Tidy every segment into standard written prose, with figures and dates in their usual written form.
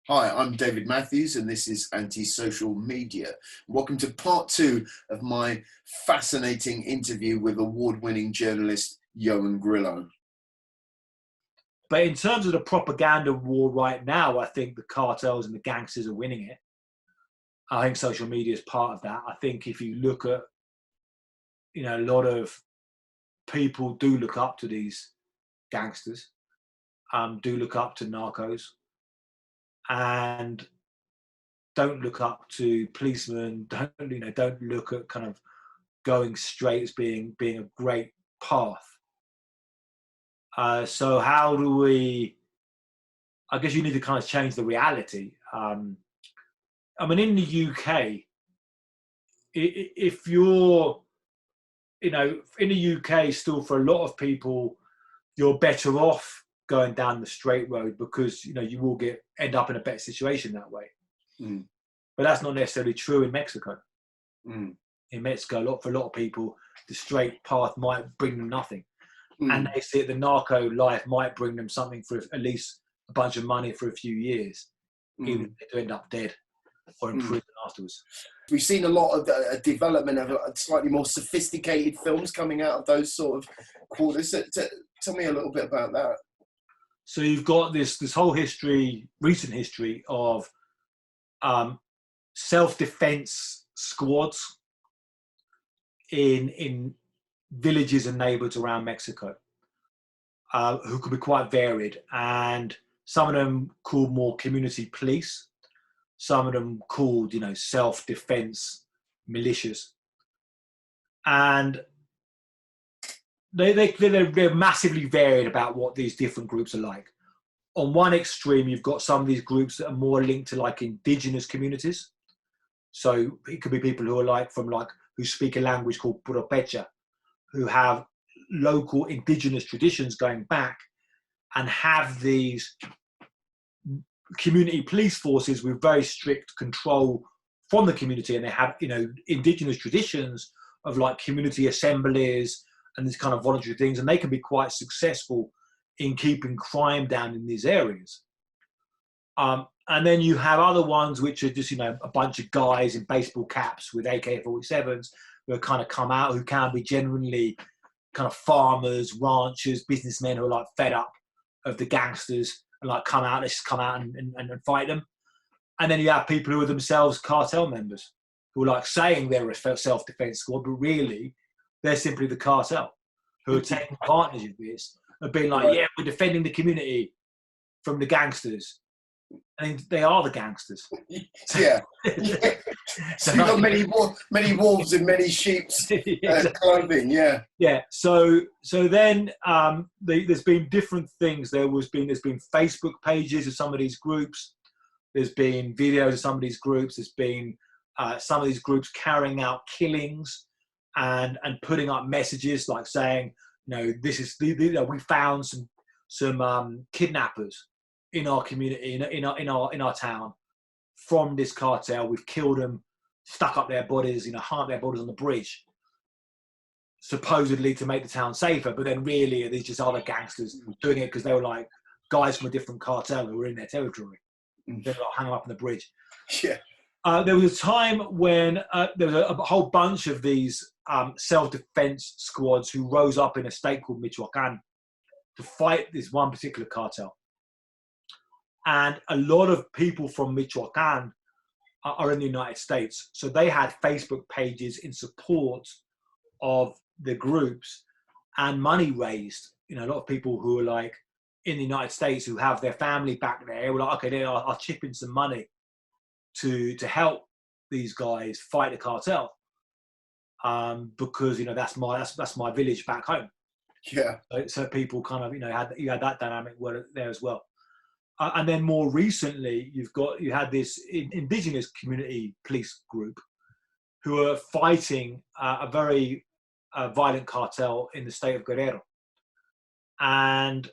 Hi, I'm David Matthews, and this is Anti-Social Media. Welcome to part two of my fascinating interview with award-winning journalist Ioan Grillo. But in terms of the propaganda war right now, I think the cartels and the gangsters are winning it. I think social media is part of that. I think if you look at, a lot of people do look up to these gangsters, do look up to narcos, and don't look up to policemen. Don't look at kind of going straight as being a great path. So how do we? I guess you need to kind of change the reality. I mean, in the UK, if you're, in the UK, still for a lot of people, you're better off going down the straight road because you will end up in a better situation that way. Mm. But that's not necessarily true in Mexico. Mm. In Mexico, for a lot of people, the straight path might bring them nothing, and they see the narco life might bring them something for at least a bunch of money for a few years, even if they do end up dead or in prison afterwards. We've seen a lot of development of slightly more sophisticated films coming out of those sort of quarters. Tell me a little bit about that. So you've got this whole recent history of self-defense squads in villages and neighborhoods around Mexico, who could be quite varied, and some of them called more community police, some of them called self-defense militias, and they're massively varied about what these different groups are like. On one extreme, you've got some of these groups that are more linked to like indigenous communities. So it could be people who are who speak a language called Puropecha, who have local indigenous traditions going back and have these community police forces with very strict control from the community. And they have, indigenous traditions of like community assemblies and these kind of voluntary things. And they can be quite successful in keeping crime down in these areas. And then you have other ones which are just, a bunch of guys in baseball caps with AK-47s who kind of come out, who can be genuinely kind of farmers, ranchers, businessmen who are like fed up of the gangsters and let's come out and fight them. And then you have people who are themselves cartel members who are like saying they're a self-defense squad, but really they're simply the cartel who are taking advantage of this and being like, yeah, we're defending the community from the gangsters. And they are the gangsters. Yeah. So you've got many wolves in many sheep's clothing. Yeah. Yeah. So then there's been different things. There's been Facebook pages of some of these groups. There's been videos of some of these groups. There's been some of these groups carrying out killings and putting up messages like saying, this is we found some kidnappers in our community, in our town, from this cartel. We've killed them, stuck up their bodies, hung up their bodies on the bridge, supposedly to make the town safer. But then really, these just other gangsters doing it because they were like guys from a different cartel who were in their territory. They were like hung up on the bridge. Yeah. There was a time when there was a whole bunch of these self-defense squads who rose up in a state called Michoacan to fight this one particular cartel. And a lot of people from Michoacan are in the United States. So they had Facebook pages in support of the groups and money raised. A lot of people who are like in the United States who have their family back there were like, okay, I'll chip in some money to help these guys fight the cartel. Because, that's my village back home. Yeah. So people kind of, you had that dynamic there as well. And then more recently, you had this indigenous community police group who are fighting a very violent cartel in the state of Guerrero. And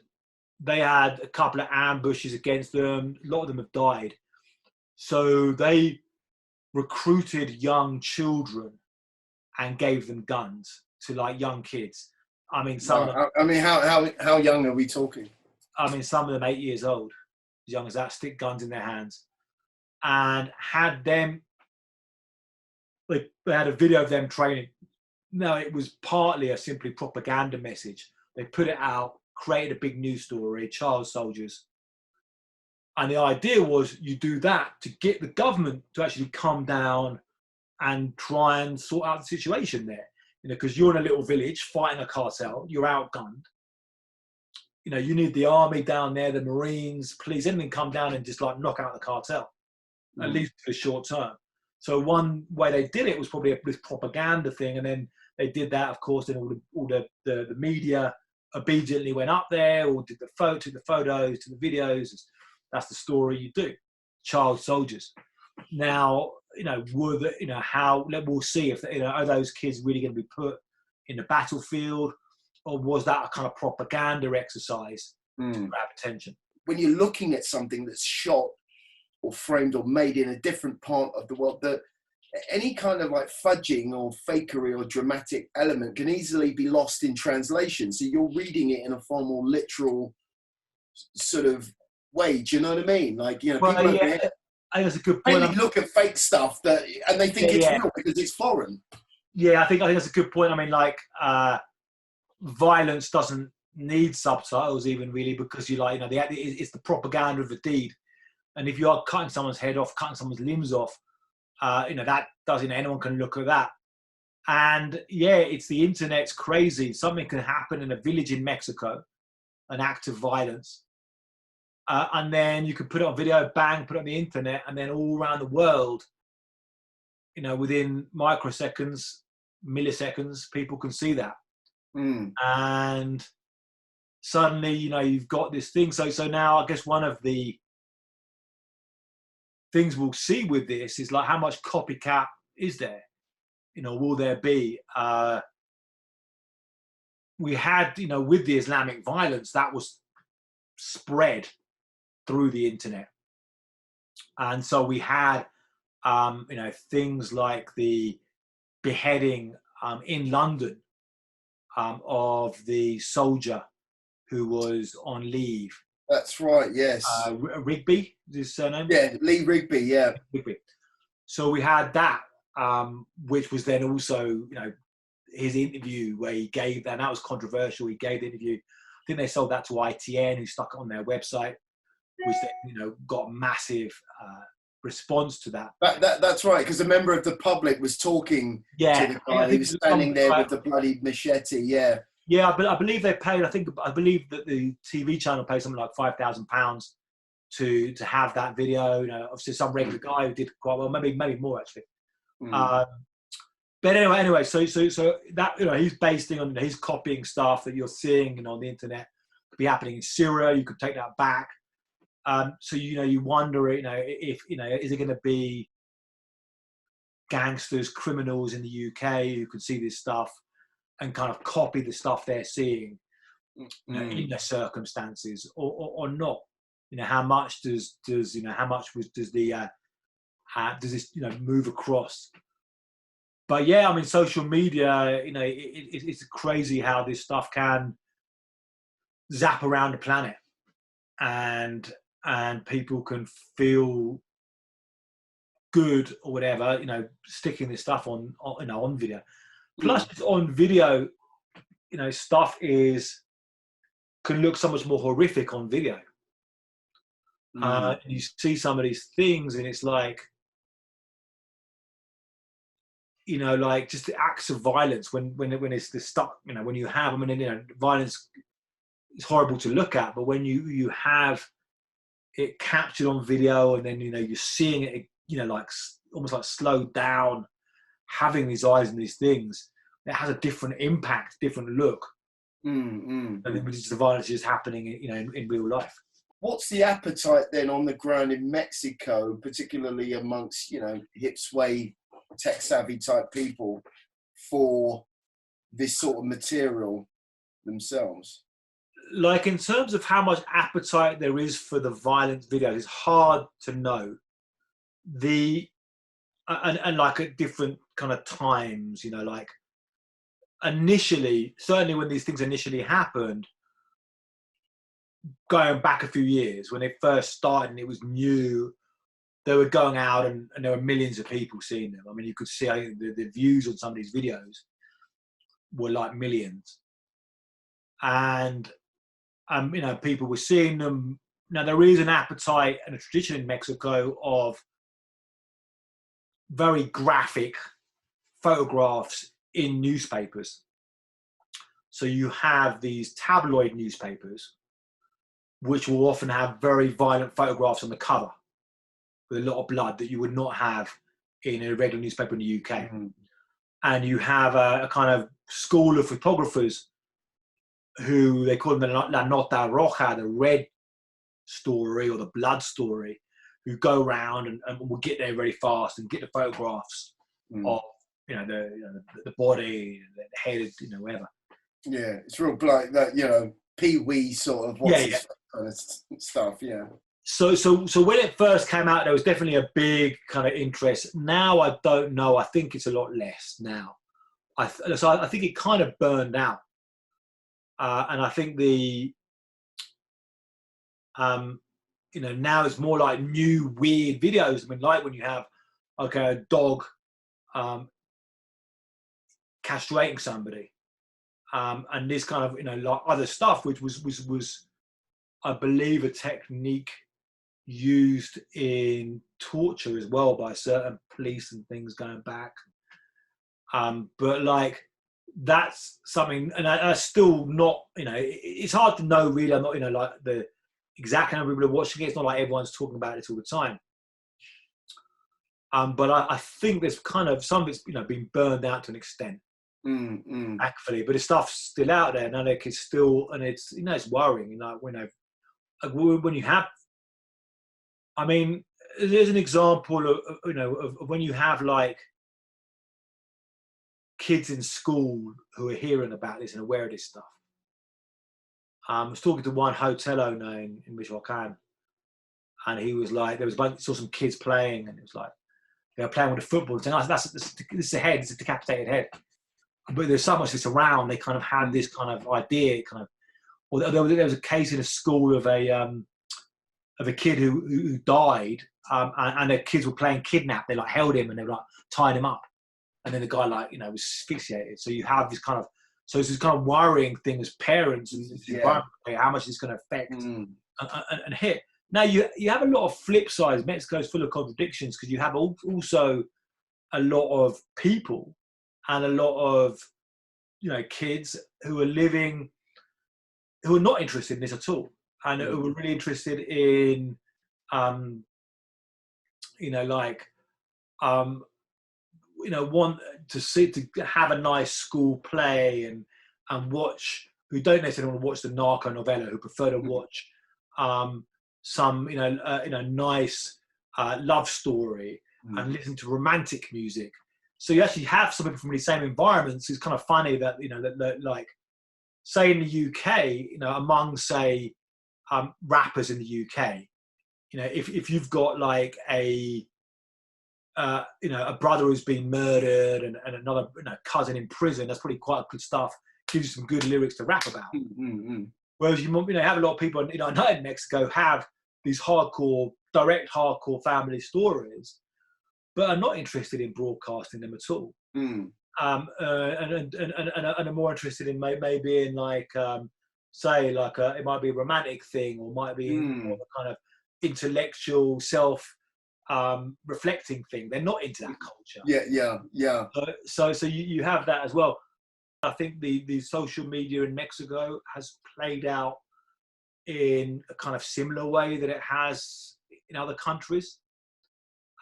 they had a couple of ambushes against them. A lot of them have died. So they recruited young children and gave them guns to like young kids. I mean, how young are we talking? I mean, some of them 8 years old. as young as that, stick guns in their hands, and had them. They had a video of them training. No, it was partly a simply propaganda message. They put it out, created a big news story, child soldiers. And the idea was you do that to get the government to actually come down and try and sort out the situation there. Because you're in a little village fighting a cartel, you're outgunned. You need the army down there, the Marines, police, anything come down and just like knock out the cartel, at least for the short term. So one way they did it was probably this propaganda thing, and then they did that, of course, and all the media obediently went up there, or took the photos, to the videos. That's the story you do. Child soldiers. Now, we'll see if are those kids really going to be put in the battlefield, or was that a kind of propaganda exercise to grab attention? When you're looking at something that's shot or framed or made in a different part of the world, that any kind of like fudging or fakery or dramatic element can easily be lost in translation. So you're reading it in a far more literal sort of way. Do you know what I mean? Like, people over here, I think that's a good point. Really look at fake stuff and they think it's real because it's foreign. Yeah, I think that's a good point. I mean, like, violence doesn't need subtitles even really, because it's the propaganda of the deed. And if you are cutting someone's head off, cutting someone's limbs off, that doesn't, anyone can look at that. And yeah, it's the internet's crazy. Something can happen in a village in Mexico, an act of violence. And then you can put it on video, bang, put it on the internet, and then all around the world, within microseconds, milliseconds, people can see that. And suddenly, you've got this thing. So now I guess one of the things we'll see with this is like, how much copycat is there? Will there be? We had, with the Islamic violence, that was spread through the internet. And so we had, things like the beheading in London of the soldier who was on leave. That's right, yes. Rigby, is his surname? Yeah, Lee Rigby, yeah. Rigby. So we had that, which was then also, his interview where he gave that, and that was controversial. He gave the interview. I think they sold that to ITN, who stuck it on their website, which then, got a massive response to that. That's right, because a member of the public was talking to the guy. He was standing there with the bloody machete, yeah. Yeah, but I believe they paid. I believe that the TV channel paid something like £5,000 to have that video. Obviously some regular guy who did quite well, maybe more actually. But anyway, so that he's basing on, he's copying stuff that you're seeing on the internet. Could be happening in Syria. You could take that back. So you wonder, if is it going to be gangsters, criminals in the UK who can see this stuff and kind of copy the stuff they're seeing in their circumstances, or not? How much does this move across? But yeah, I mean, social media, it's crazy how this stuff can zap around the planet, and people can feel good or whatever, sticking this stuff on video. Plus, it's on video, stuff can look so much more horrific on video. You see some of these things, and it's like, like just the acts of violence when it's the stuff, when you have, violence is horrible to look at, but when you have it captured on video, and then you're seeing it, like almost like slowed down, having these eyes and these things, it has a different impact, different look. And then just the violence is happening, in real life. What's the appetite then on the ground in Mexico, particularly amongst hip sway, tech savvy type people, for this sort of material themselves? Like, in terms of how much appetite there is for the violent videos, it's hard to know. And like at different kind of times, like initially, certainly when these things initially happened, going back a few years when they first started and it was new, they were going out and there were millions of people seeing them. I mean, you could see, I think the views on some of these videos were like millions. And, you know, people were seeing them. Now, there is an appetite and a tradition in Mexico of very graphic photographs in newspapers. So you have these tabloid newspapers, which will often have very violent photographs on the cover with a lot of blood that you would not have in a regular newspaper in the UK. Mm-hmm. And you have a kind of school of photographers who they call them La Nota Roja, the red story or the blood story, who go around and will get there very fast and get the photographs of, you know, the body, the head, you know, whatever. Yeah, it's real like that, you know, Pee-wee sort of kind of stuff. Yeah. So when it first came out, there was definitely a big kind of interest. Now I don't know. I think it's a lot less now. So I think it kind of burned out, and I think the you know, now it's more like new weird videos. I mean, like when you have a dog castrating somebody, and this kind of, you know, like other stuff, which was I believe a technique used in torture as well by certain police and things going back. But like that's something, and I still not, you know, it's hard to know really. I'm not, you know, like the exact number of people are watching it. It's not like everyone's talking about it all the time. But I think there's kind of some of it's, you know, been burned out to an extent. Actually, but the stuff's still out there now. Like it's still, and it's, you know, it's worrying. You know, when you have, I mean, there's an example of, you know, of when you have like kids in school who are hearing about this and aware of this stuff. I was talking to one hotel owner in Michoacan, and he was like, there was a bunch, saw some kids playing, and it was like they were playing with a football, and saying, oh, this is a head, it's a decapitated head. But there's so much this around, they kind of had this kind of idea, kind of. Or there was a case in a school of a kid who died, and the kids were playing kidnap. They like held him and they like tied him up, and then the guy, like, you know, was asphyxiated. So you have this kind of, so it's this kind of worrying thing as parents and how much it's going to affect and hit. Now you have a lot of flip sides. Mexico's full of contradictions because you have also a lot of people and a lot of, you know, kids who are living, who are not interested in this at all, and who are really interested in, you know, like, you know, want to have a nice school play and watch, who don't necessarily want to watch the narco novella, who prefer to watch some, you know, nice love story and listen to romantic music. So you actually have some people from these same environments. It's kind of funny that, you know, that like, say in the UK, you know, among, say, rappers in the UK, you know, if you've got like you know, a brother who's been murdered and another, you know, cousin in prison, that's probably quite good stuff. Gives you some good lyrics to rap about. Whereas you know, have a lot of people, you know, I know in Mexico have these direct hardcore family stories, but are not interested in broadcasting them at all. And are more interested in maybe in like, say, like it might be a romantic thing, or might be more of a kind of intellectual reflecting thing. They're not into that culture. Yeah. So you have that as well. I think the social media in Mexico has played out in a kind of similar way that it has in other countries.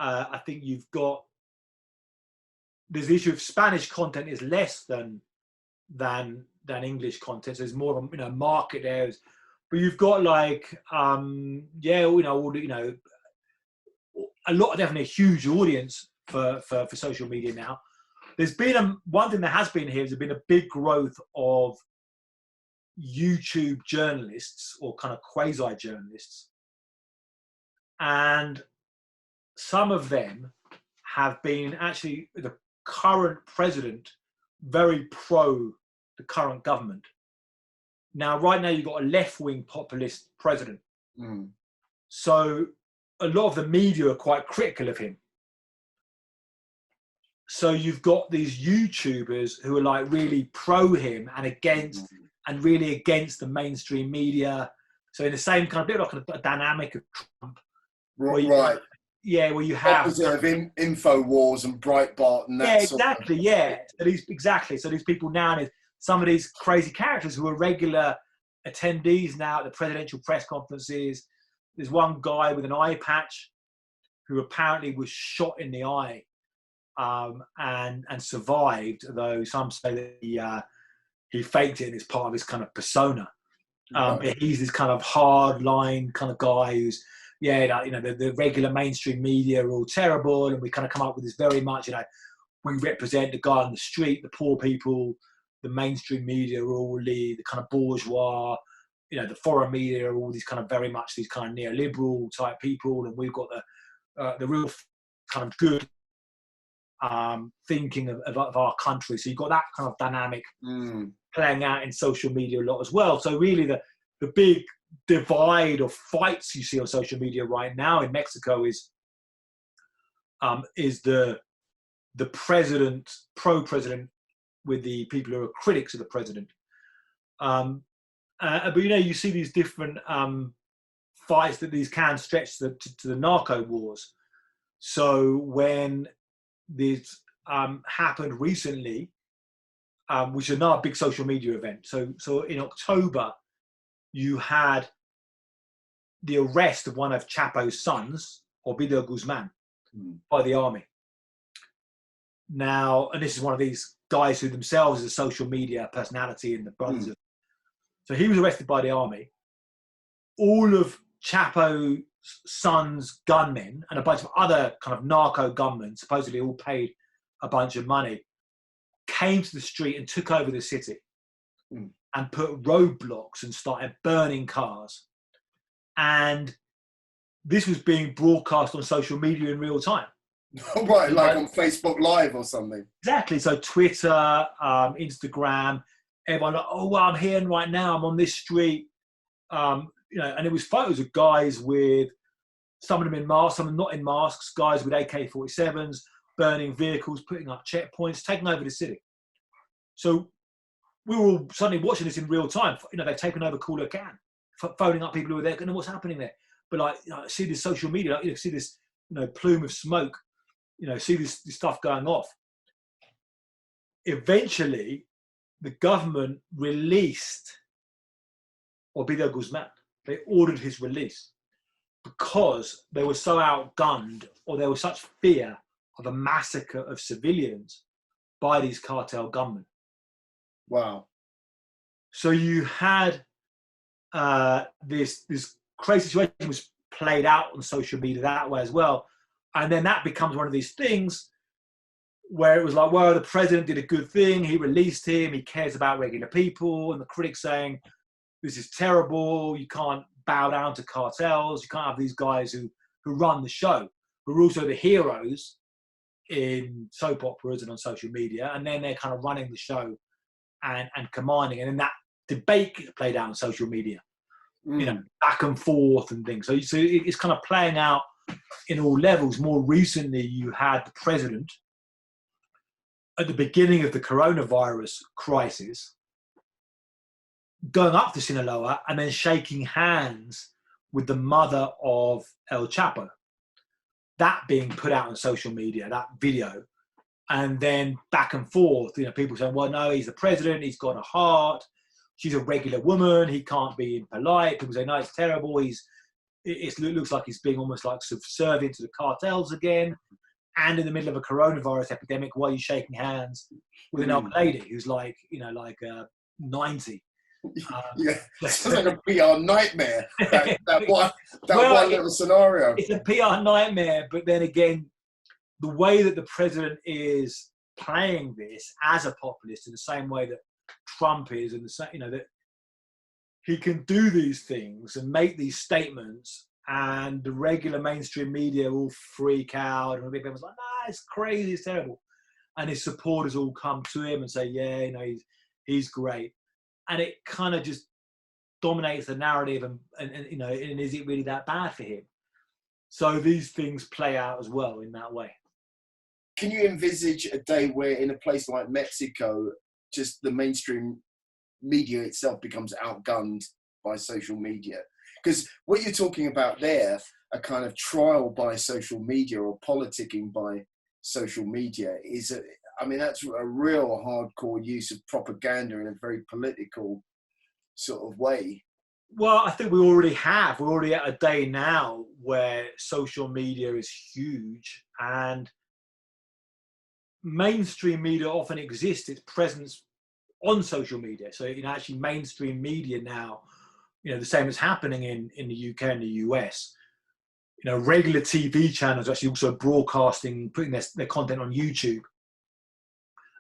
I think there's the issue of Spanish content is less than English content. So there's more of a, you know, market there. But you've got like, you know, a lot, definitely a huge audience for social media now. There's been one thing that has been here, there's been a big growth of YouTube journalists or kind of quasi journalists, and some of them have been actually the current president very pro the current government. Now, right now, you've got a left-wing populist president. Mm. So a lot of the media are quite critical of him. So you've got these YouTubers who are like really pro him and against, and really against the mainstream media. So in the same kind of bit like a dynamic of Trump. Right. Where you have opposite of InfoWars and Breitbart and that. Exactly. So these people now, and some of these crazy characters who are regular attendees now at the presidential press conferences. There's one guy with an eye patch who apparently was shot in the eye and survived, though some say that he faked it and it's part of his kind of persona. But he's this kind of hard line kind of guy who's, the regular mainstream media are all terrible, and we kind of come up with this very much, we represent the guy on the street, the poor people. The mainstream media are all the kind of bourgeois, the foreign media are all these kind of very much these kind of neoliberal type people, and we've got the real kind of good thinking of our country. So you've got that kind of dynamic playing out in social media a lot as well. So really the big divide of fights you see on social media right now in Mexico is the president, pro-president, with the people who are critics of the president. But you see these different fights that these can stretch to the narco wars. So when this happened recently, which is another big social media event. So in October, you had the arrest of one of Chapo's sons, Ovidio Guzman, by the army. Now, and this is one of these guys who themselves is a social media personality in the brothers of. So he was arrested by the army. All of Chapo's sons' gunmen and a bunch of other kind of narco gunmen, supposedly all paid a bunch of money, came to the street and took over the city and put roadblocks and started burning cars. And this was being broadcast on social media in real time. Right, like on Facebook Live or something. Exactly. So Twitter, Instagram, everyone like, oh, well, I'm here right now. I'm on this street. And it was photos of guys with, some of them in masks, some of them not in masks, guys with AK-47s, burning vehicles, putting up checkpoints, taking over the city. So we were all suddenly watching this in real time. They've taken over Cooler Can, phoning up people who are there, going, what's happening there? But see this social media, see this, plume of smoke, see this stuff going off. Eventually, the government released Ovidio Guzman. They ordered his release because they were so outgunned, or there was such fear of a massacre of civilians by these cartel gunmen. Wow. So you had this crazy situation was played out on social media that way as well. And then that becomes one of these things where it was like, well, the president did a good thing. He released him. He cares about regular people. And the critics saying, this is terrible. You can't bow down to cartels. You can't have these guys who run the show, who are also the heroes in soap operas and on social media. And then they're kind of running the show and commanding. And then that debate gets played out on social media, back and forth and things. So it's kind of playing out in all levels. More recently, you had the president at the beginning of the coronavirus crisis going up to Sinaloa and then shaking hands with the mother of El Chapo. That being put out on social media, that video, and then back and forth, people saying, well, no, he's the president, he's got a heart, she's a regular woman, he can't be impolite. People say, no, it's terrible, it looks like he's being almost like subservient to the cartels again. And in the middle of a coronavirus epidemic, why are you shaking hands with an old lady who's 90? Sounds like a PR nightmare. That one little scenario. It's a PR nightmare, but then again, the way that the president is playing this as a populist, in the same way that Trump is, and that he can do these things and make these statements, and the regular mainstream media will freak out, and everyone's like, "Nah, it's crazy, it's terrible," and his supporters all come to him and say, "Yeah, he's great." And it kind of just dominates the narrative, and and is it really that bad for him? So these things play out as well in that way. Can you envisage a day where in a place like Mexico, just the mainstream media itself becomes outgunned by social media? Because what you're talking about there, a kind of trial by social media or politicking by social media, that's a real hardcore use of propaganda in a very political sort of way. Well, I think we're already at a day now where social media is huge, and mainstream media often exists its presence on social media. So actually mainstream media now, the same as happening in the UK and the US. Regular TV channels are actually also broadcasting, putting their content on YouTube,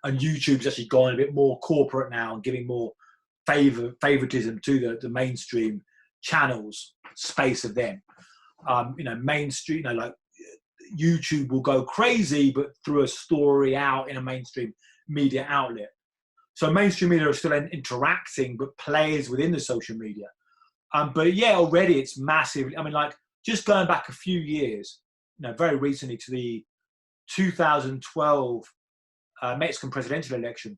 and YouTube's actually gone a bit more corporate now and giving more favoritism to the mainstream channels, space of them. Mainstream, like YouTube will go crazy, but through a story out in a mainstream media outlet. So mainstream media are still interacting, but plays within the social media. But yeah, already it's massive. Just going back a few years, very recently to the 2012 Mexican presidential election,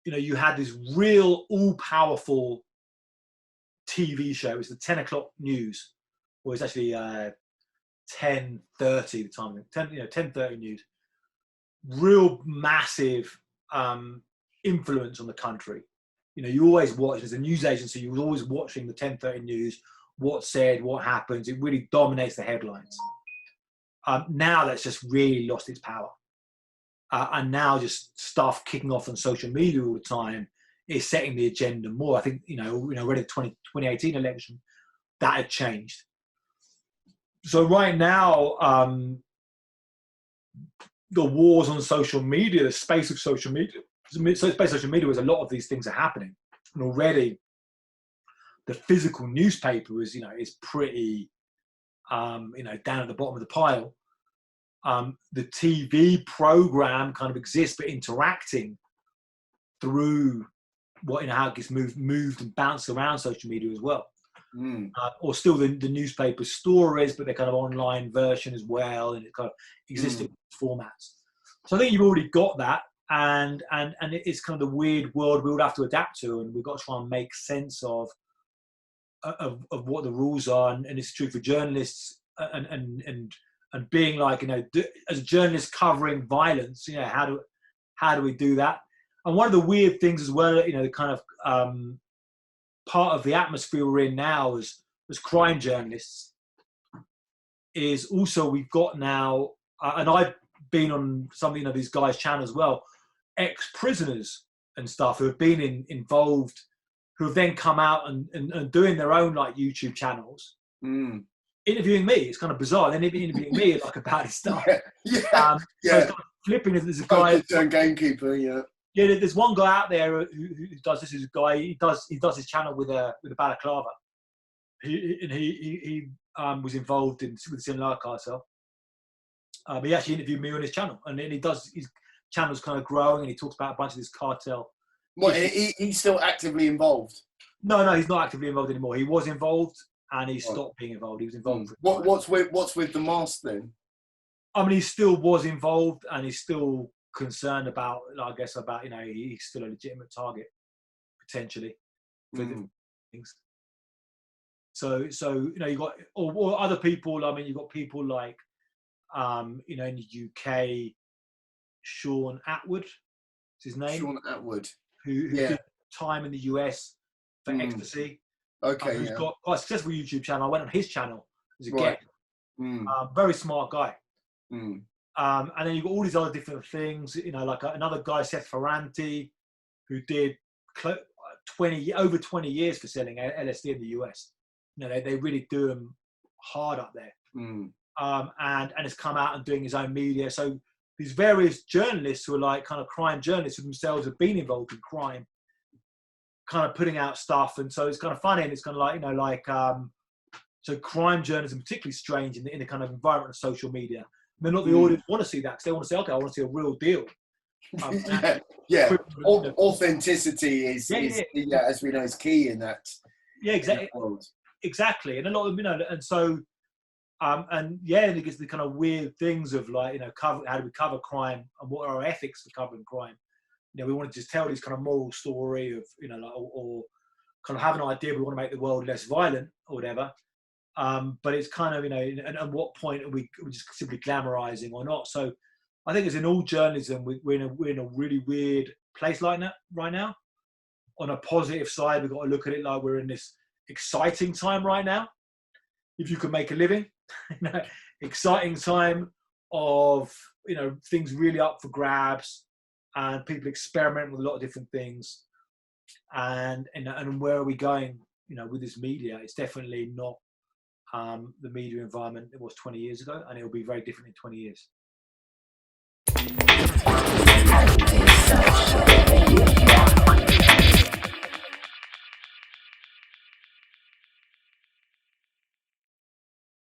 you had this real all-powerful TV show. It was the 10 o'clock news, or it's actually 10:30 the time. 10:30 news. Real massive influence on the country. You always watch, as a news agency, you were always watching the 10:30 news, what's said, what happens. It really dominates the headlines. Now that's just really lost its power. And now just stuff kicking off on social media all the time is setting the agenda more. I think, already the 2018 election, that had changed. So right now, the wars on social media, the space of social media, was a lot of these things are happening. And already the physical newspaper is pretty, down at the bottom of the pile. The TV program kind of exists, but interacting through how it gets moved and bounced around social media as well. Or still the newspaper stories, but they're kind of online version as well, and it kind of exists in formats. So I think you've already got that, and it's kind of the weird world we'll have to adapt to, and we've got to try and make sense of what the rules are, and it's true for journalists and being like, as a journalist covering violence, how do we do that? And one of the weird things as well, the kind of part of the atmosphere we're in now as crime journalists is also we've got now, and I've been on some of these guys' channels as well, ex-prisoners and stuff who have been involved, who have then come out and doing their own like YouTube channels. Interviewing me. It's kind of bizarre. Then interviewing me like about his stuff. So it's kind of flipping. There's a guy, gamekeeper. Yeah. There's one guy out there who does this. Is a guy. He does his channel with a balaclava. He was involved with the Sinaloa cartel. He actually interviewed me on his channel, and then his channel's kind of growing, and he talks about a bunch of this cartel. What? He's still actively involved? No, he's not actively involved anymore. He was involved. And he stopped being involved. He was involved. What's with the mask then? He still was involved, and he's still concerned about, he's still a legitimate target potentially for different things. So you got or other people. You got people like in the UK, Sean Atwood, is his name. Sean Atwood, who did time in the US for ecstasy. Okay, who's got quite a successful YouTube channel. I went on his channel as a guest. Very smart guy. And then you've got all these other different things, like another guy, Seth Ferranti, who did over 20 years for selling LSD in the US. They really do them hard up there. And has come out and doing his own media. So these various journalists who are like kind of crime journalists who themselves have been involved in crime, kind of putting out stuff, and so it's kind of funny, and it's kind of so crime journalism particularly strange in the kind of environment of social media. They're not the audience want to see that, because they want to say, okay, I want to see a real deal. Yeah. Authenticity is, as we know, is key in that. Yeah, exactly. Exactly, and a lot of and so. And it gets the kind of weird things of like, how do we cover crime and what are our ethics for covering crime? We want to just tell this kind of moral story of, or kind of have an idea we want to make the world less violent or whatever. But it's kind of, and at what point are we just simply glamorizing or not? So I think as in all journalism, we're in a really weird place like that right now. On a positive side, we've got to look at it like we're in this exciting time right now. If you can make a living, exciting time of, things really up for grabs and people experimenting with a lot of different things. And where are we going, with this media? It's definitely not the media environment it was 20 years ago, and it will be very different in 20 years.